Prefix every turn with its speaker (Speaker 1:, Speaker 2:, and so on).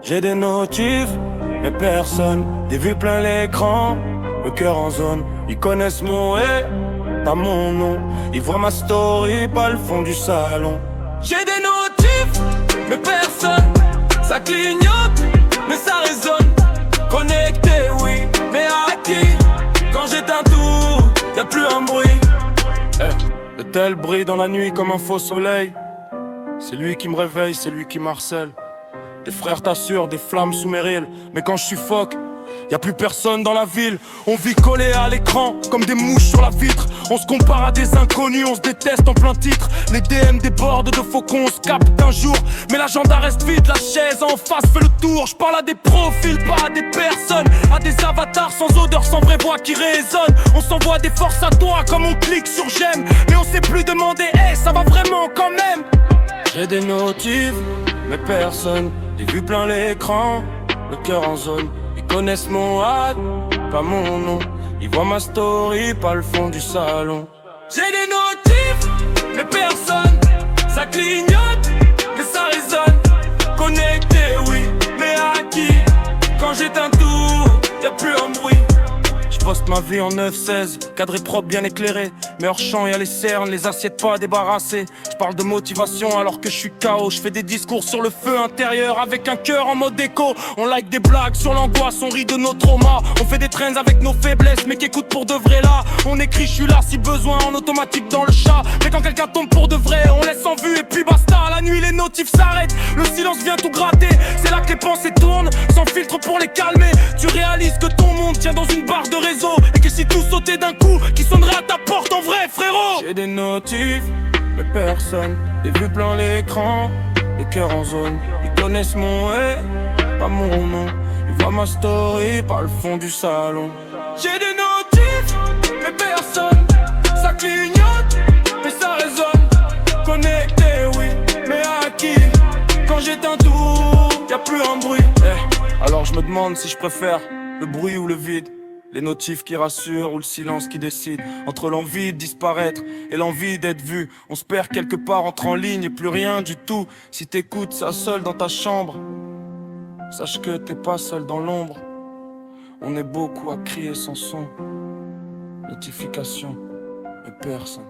Speaker 1: J'ai des notifs, mais personne. Des vues plein l'écran, le cœur en zone. Ils connaissent mon pas mon nom. Ils voient ma story, pas le fond du salon. J'ai des notifs, mais personne. Ça clignote, mais ça résonne. Connecté, oui, mais à qui? Quand j'éteins tout, y'a plus un bruit. De tels brille dans la nuit comme un faux soleil. C'est lui qui me réveille, c'est lui qui m'harcèle. Des frères t'assurent, des flammes sous mes rilles. Mais quand je suffoque, y'a plus personne dans la ville. On vit collé à l'écran, comme des mouches sur la vitre. On se compare à des inconnus, on se déteste en plein titre. Les DM débordent de faucons, on se capte un jour. Mais l'agenda reste vide, la chaise en face fait le tour. Je parle à des profils, pas à des personnes. À des avatars sans odeur, sans vraie voix qui résonne. On s'envoie des forces à toi comme on clique sur j'aime. Mais on sait plus demander, hey, ça va vraiment quand même. J'ai des notifs, mais personne. Des vues plein l'écran, le cœur en zone. Ils connaissent mon hâte, pas mon nom. Ils voient ma story, pas le fond du salon. J'ai des notifs, mais personne. Ça clignote, mais ça résonne. Connecté, oui, mais à qui? Quand j'éteins tout, y'a plus un bruit. Poste ma vie en 9-16, cadré propre, bien éclairé. Mais hors champ, y'a les cernes, les assiettes pas débarrassées. Je parle de motivation alors que je suis KO. Je fais des discours sur le feu intérieur avec un cœur en mode écho. On like des blagues sur l'angoisse, on rit de nos traumas. On fait des trends avec nos faiblesses, mais qui écoutent pour de vrai là. On écrit, je suis là si besoin, en automatique dans le chat. Mais quand quelqu'un tombe pour de vrai, on laisse en vue et puis basta. La nuit, les notifs s'arrêtent, le silence vient tout gratter. C'est là que les pensées tournent, sans filtre pour les calmer. Tu réalises que ton monde tient dans une barre de réseau. Et que si tout sautait d'un coup, qui sonnerait à ta porte en vrai, frérot? J'ai des notifs, mais personne. Des vues plein l'écran, les cœurs en zone. Ils connaissent mon pas mon nom. Ils voient ma story, pas le fond du salon. J'ai des notifs, mais personne. Ça clignote, mais ça résonne. Connecté, oui, mais à qui? Quand j'éteins tout, y'a plus un bruit. Alors je me demande si je préfère le bruit ou le vide. Les notifs qui rassurent ou le silence qui décide. Entre l'envie de disparaître et l'envie d'être vu. On se perd quelque part entre en ligne et plus rien du tout. Si t'écoutes ça seul dans ta chambre, sache que t'es pas seul dans l'ombre. On est beaucoup à crier sans son. Notification et personne.